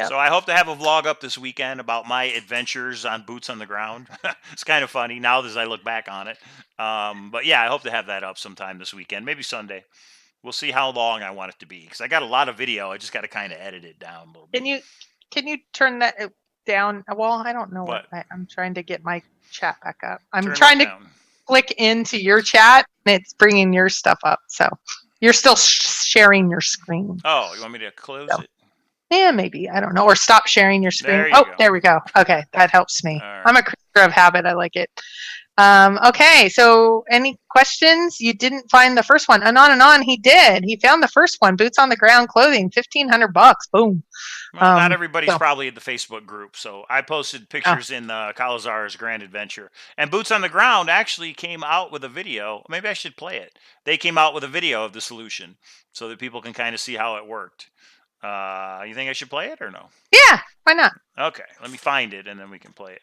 So I hope to have a vlog up this weekend about my adventures on Boots on the Ground. It's kind of funny now as I look back on it. But yeah, I hope to have that up sometime this weekend, maybe Sunday. We'll see how long I want it to be, because I got a lot of video. I just got to kind of edit it down a little bit. Can you turn that down? Well, I don't know. What? I'm trying to get my chat back up. I'm trying to click into your chat, and it's bringing your stuff up. So you're still sharing your screen. Oh, you want me to close it? Yeah, maybe. I don't know. Or stop sharing your screen. There you go. There we go. Okay, that helps me. Right. I'm a creature of habit. I like it. Okay, so any questions? You didn't find the first one. Anon, he did. He found the first one. Boots on the Ground Clothing, $1,500. Boom. Well, not everybody's probably in the Facebook group, so I posted pictures in the Cowlazars Grand Adventure. And Boots on the Ground actually came out with a video. Maybe I should play it. They came out with a video of the solution so that people can kind of see how it worked. You think I should play it or no? Yeah, why not? Okay, let me find it and then we can play it.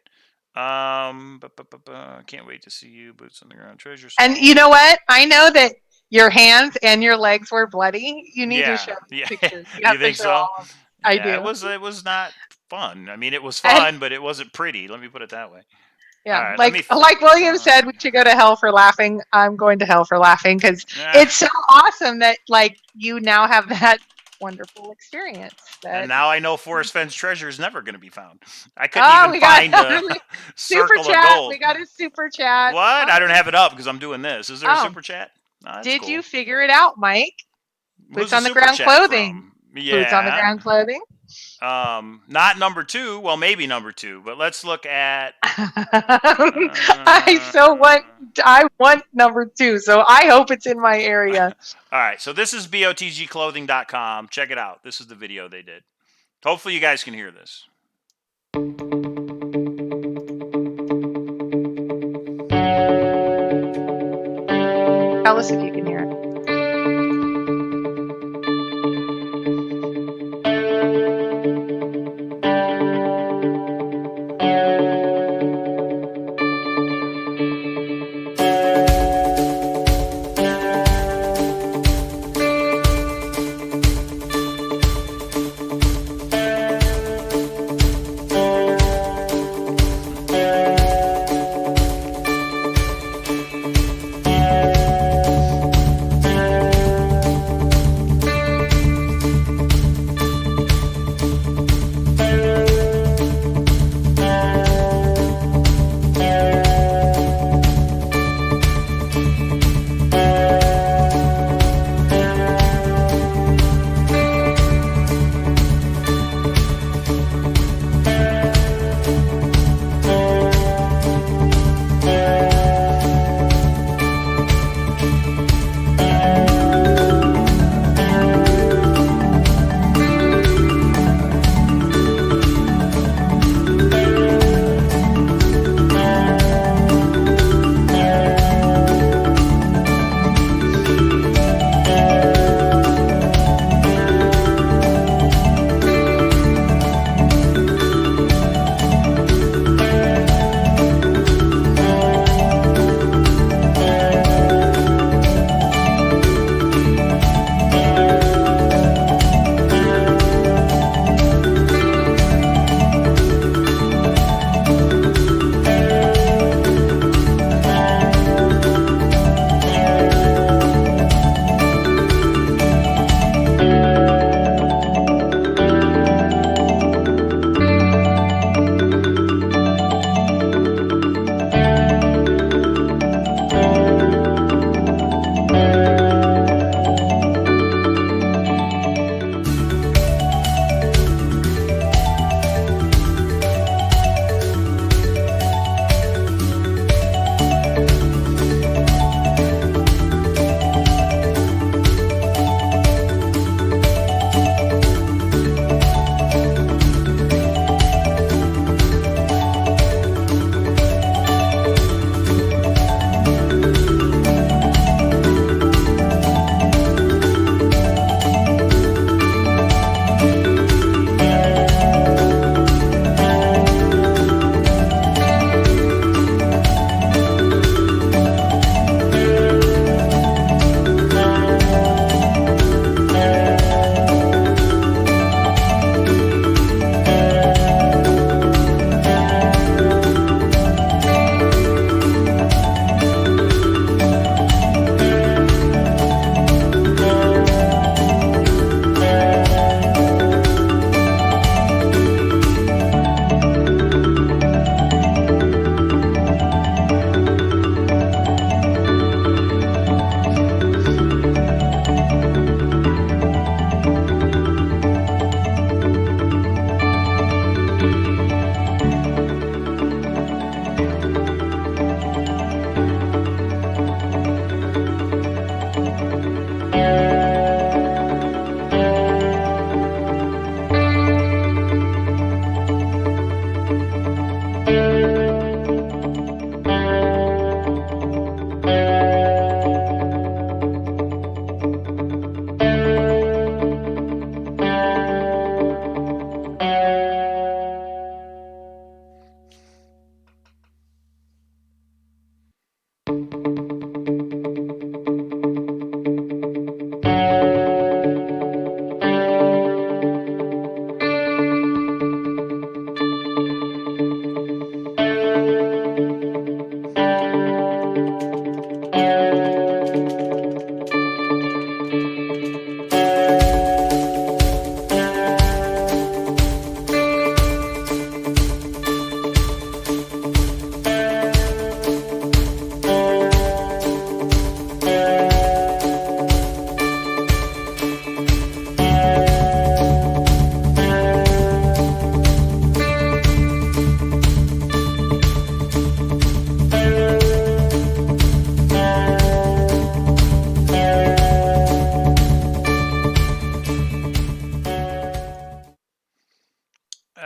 Can't wait to see you, Boots on the Ground treasure. And you know what? I know that your hands and your legs were bloody. You need to show pictures. You think so? I do. It was not fun. I mean, it was fun, but it wasn't pretty. Let me put it that way. Yeah, right, like William said, we should go to hell for laughing. I'm going to hell for laughing, because it's so awesome that you now have that wonderful experience. And now I know Forrest Fenn's treasure is never going to be found. I couldn't even find a circle of gold. We got a super chat. What? I don't have it up because I'm doing this. Is there a super chat? No, did you figure it out, Mike? Boots on the Ground Clothing. Yeah. Boots on the Ground Clothing. Not number 2. Well, maybe number 2, but let's look at. I want number 2, so I hope it's in my area. All right, so this is botgclothing.com. Check it out. This is the video they did. Hopefully, you guys can hear this. Tell us if you can hear it.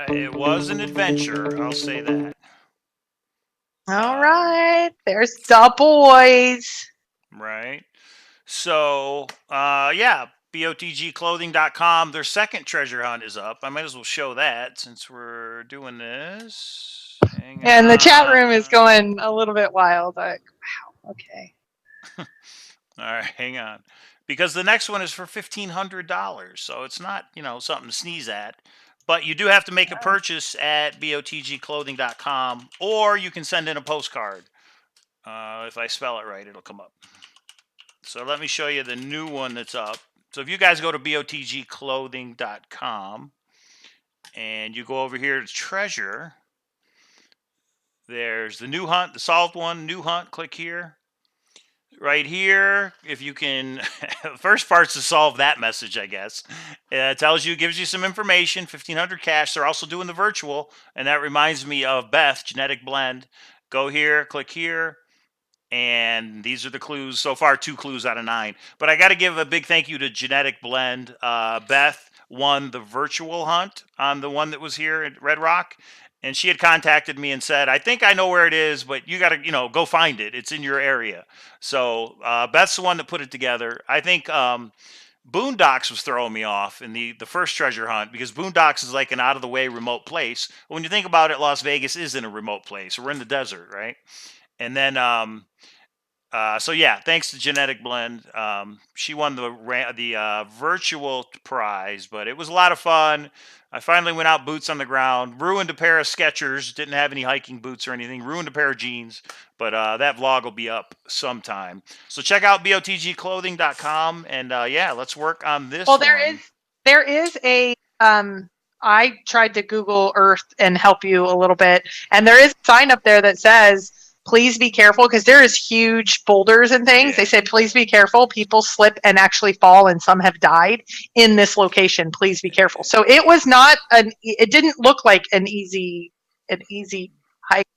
It was an adventure, I'll say that. All right. There's the boys. Right. So, yeah, botgclothing.com. Their second treasure hunt is up. I might as well show that since we're doing this. Hang And the chat room is on. going a little bit wild. Like, wow, okay. All right, hang on. Because the next one is for $1,500. So it's not, something to sneeze at. But you do have to make a purchase at botgclothing.com, or you can send in a postcard. If I spell it right, it'll come up. So let me show you the new one that's up. So if you guys go to botgclothing.com and you go over here to treasure, there's the new hunt, the solved one, new hunt. Click here. Right here, if you can, first part's to solve that message, I guess. It tells you, gives you some information, 1,500 cash. They're also doing the virtual, and that reminds me of Beth, Genetic Blend. Go here, click here, and these are the clues. So far, 2 clues out of 9. But I got to give a big thank you to Genetic Blend. Beth won the virtual hunt on the one that was here at Red Rock. And she had contacted me and said, I think I know where it is, but you got to, go find it. It's in your area. So Beth's the one that put it together. I think Boondocks was throwing me off in the first treasure hunt because Boondocks is like an out-of-the-way remote place. When you think about it, Las Vegas is in a remote place. We're in the desert, right? And then, so yeah, thanks to Genetic Blend. She won the virtual prize, but it was a lot of fun. I finally went out boots on the ground, ruined a pair of Skechers, didn't have any hiking boots or anything, ruined a pair of jeans, but that vlog will be up sometime. So check out botgclothing.com and yeah, let's work on this Well, one. there is a I tried to Google Earth and help you a little bit, and there is a sign up there that says, please be careful, because there is huge boulders and things. Yeah. They said, please be careful. People slip and actually fall, and some have died in this location. Please be careful. So it was not it didn't look like an easy hike.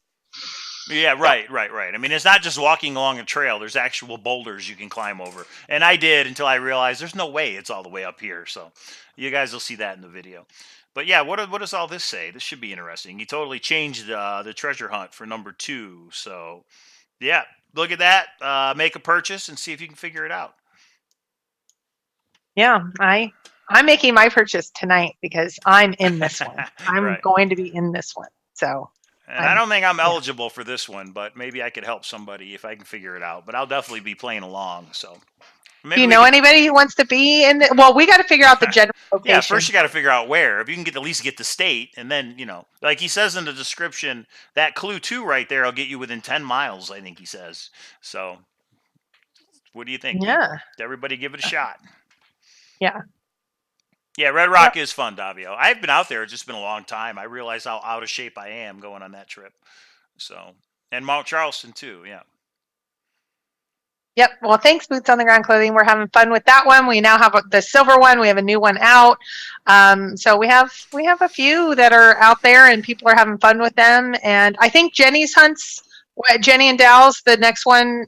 Yeah, right. I mean, it's not just walking along a trail. There's actual boulders you can climb over. And I did until I realized there's no way it's all the way up here. So you guys will see that in the video. But yeah, what does all this say? This should be interesting. He totally changed the treasure hunt for number 2. So yeah, look at that. Make a purchase and see if you can figure it out. Yeah, I'm making my purchase tonight because I'm in this one. I'm Right. going to be in this one. So. And I don't think I'm eligible for this one, but maybe I could help somebody if I can figure it out. But I'll definitely be playing along. So, do you know anybody who wants to be in? Well, we got to figure out the general location. Yeah, first you got to figure out where. If you can at least get the state, and then like he says in the description, that clue 2 right there, I'll get you within 10 miles. I think he says. So, what do you think? Yeah. Everybody, give it a shot. Yeah. Yeah, Red Rock is fun, Davio. I've been out there. It's just been a long time. I realize how out of shape I am going on that trip. So, and Mount Charleston too. Yeah. Yep. Well, thanks, Boots on the Ground Clothing. We're having fun with that one. We now have the silver one. We have a new one out. So we have a few that are out there, and people are having fun with them. And I think Jenny's hunts, Jenny and Dow's, the next one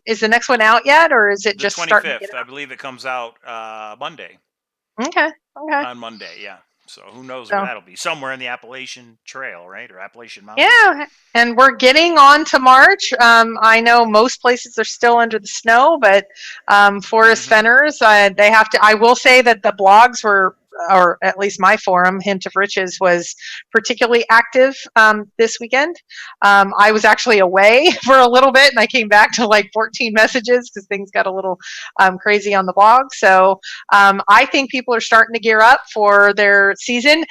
out yet, or is it just the 25th? I believe it comes out Monday. Okay. On Monday, yeah. So who knows where that'll be? Somewhere in the Appalachian Trail, right? Or Appalachian Mountain. Yeah, and we're getting on to March. I know most places are still under the snow, but Forrest Fenners, they have to. I will say that the blogs were, or at least my forum, Hint of Riches, was particularly active this weekend. I was actually away for a little bit, and I came back to like 14 messages because things got a little crazy on the blog. So I think people are starting to gear up for their season.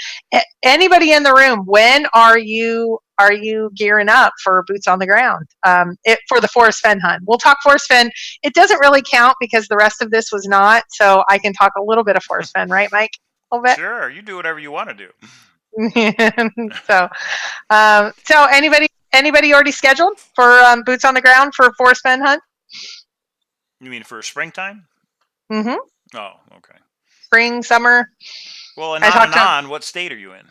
Anybody in the room, when are you gearing up for Boots on the Ground for the Forrest Fenn hunt? We'll talk Forrest Fenn. It doesn't really count because the rest of this was not, so I can talk a little bit of Forrest Fenn, right, Mike? A little bit? Sure, you do whatever you want to do. So anybody already scheduled for Boots on the Ground for Forrest Fenn hunt? You mean for springtime? Mm-hmm. Oh, okay. Spring, summer. Well, and what state are you in?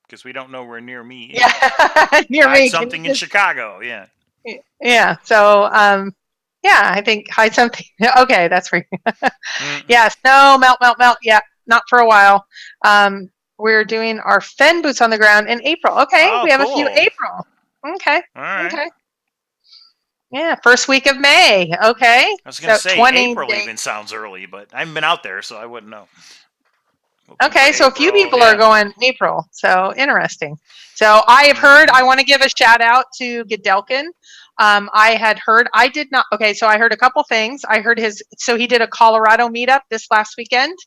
Because we don't know where near me is. Yeah, near me. Something in Chicago, yeah. Yeah, so I think hide something. Okay, that's for you. Yeah, snow, melt. Yeah, not for a while. we're doing our Fenn boots on the ground in April. Okay, Oh, we have a few cool. April. Okay. All right. Okay. Yeah, first week of May. Okay. I was going to say 20 April days. even sounds early, but I haven't been out there, so I wouldn't know. Okay, so a few April, people yeah. are going April. So interesting. So I have heard, I want to give a shout out to Gedelkin. I had heard, I did not, okay, so I heard a couple things. I heard so he did a Colorado meetup this last weekend.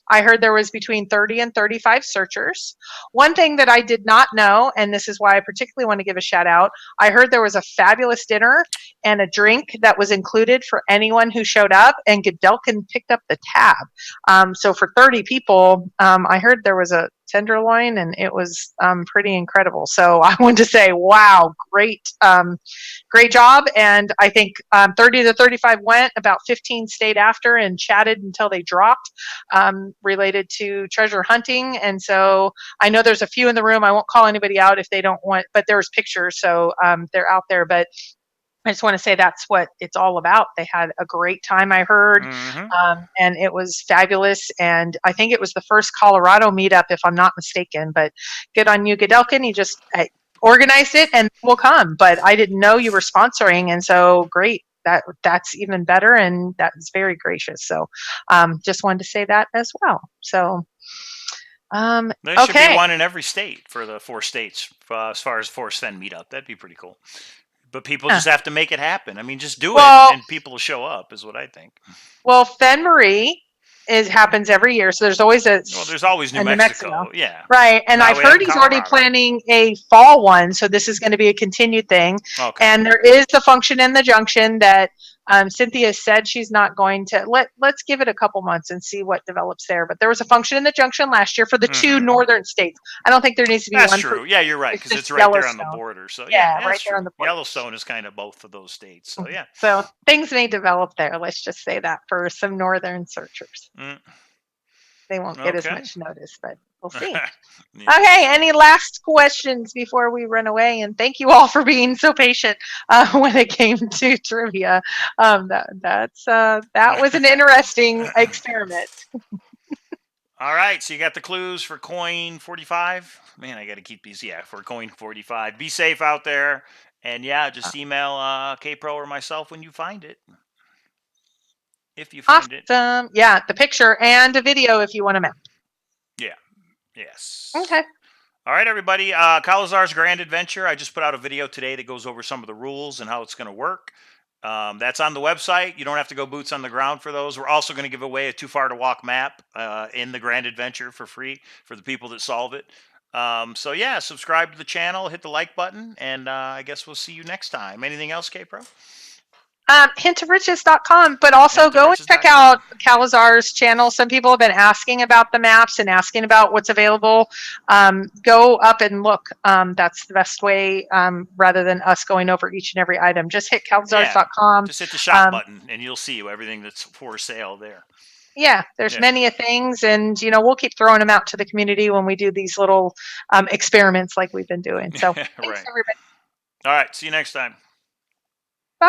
I heard there was between 30 and 35 searchers. One thing that I did not know, and this is why I particularly want to give a shout out, I heard there was a fabulous dinner and a drink that was included for anyone who showed up, and Gedelkin picked up the tab. So for 30 people, I heard there was a tenderloin, and it was pretty incredible. So I wanted to say, wow, great job. And I think 30 to 35 went, about 15 stayed after and chatted until they dropped, related to treasure hunting. And so I know there's a few in the room. I won't call anybody out if they don't want, but there was pictures, so they're out there. But I just want to say that's what it's all about. They had a great time, I heard, and it was fabulous. And I think it was the first Colorado meetup, if I'm not mistaken. But good on you, Gedelkin. You just organized it, and we'll come. But I didn't know you were sponsoring, and so great. That's even better, and that's very gracious. So just wanted to say that as well. So there should be one in every state for the 4 states as far as Forrest Fenn meetup. That'd be pretty cool. But people just have to make it happen. I mean, just do it, and people will show up, is what I think. Well, Fenn Marie happens every year, so there's always there's always New Mexico. Yeah. Right, and I've heard he's already planning a fall one, so this is going to be a continued thing. Okay. And there is the function in the junction that Cynthia said she's not going to let's give it a couple months and see what develops there. But there was a function in the junction last year for the 2 northern states. I don't think there needs to be one. That's true. Yeah, you're right, because it's right there on the border. So yeah, right there on the border. Yellowstone is kind of both of those states. So yeah. So things may develop there. Let's just say that for some northern searchers. They won't get as much notice, but we'll see. Okay, any last questions before we run away? And thank you all for being so patient when it came to trivia. That was an interesting experiment. All right, so you got the clues for coin 45. Man, I got to keep these. Yeah, for coin 45. Be safe out there, and yeah, just email KPro or myself when you find it. If you find it. Yeah, the picture and a video if you want to map. Yeah. Yes. Okay. All right, everybody. Cowlazars Grand Adventure. I just put out a video today that goes over some of the rules and how it's going to work. That's on the website. You don't have to go boots on the ground for those. We're also going to give away a Too Far to Walk map in the Grand Adventure for free for the people that solve it. So yeah, subscribe to the channel, hit the like button, and I guess we'll see you next time. Anything else, K-Pro? Hintofriches.com, but also go and check out Cowlazars' channel. Some people have been asking about the maps and asking about what's available. Go up and look. That's the best way, rather than us going over each and every item. Just hit Cowlazars.com. Just hit the shop button, and you'll see everything that's for sale there. Yeah, there's many a things, and we'll keep throwing them out to the community when we do these little experiments like we've been doing. So thanks, everybody. All right, see you next time. Bye.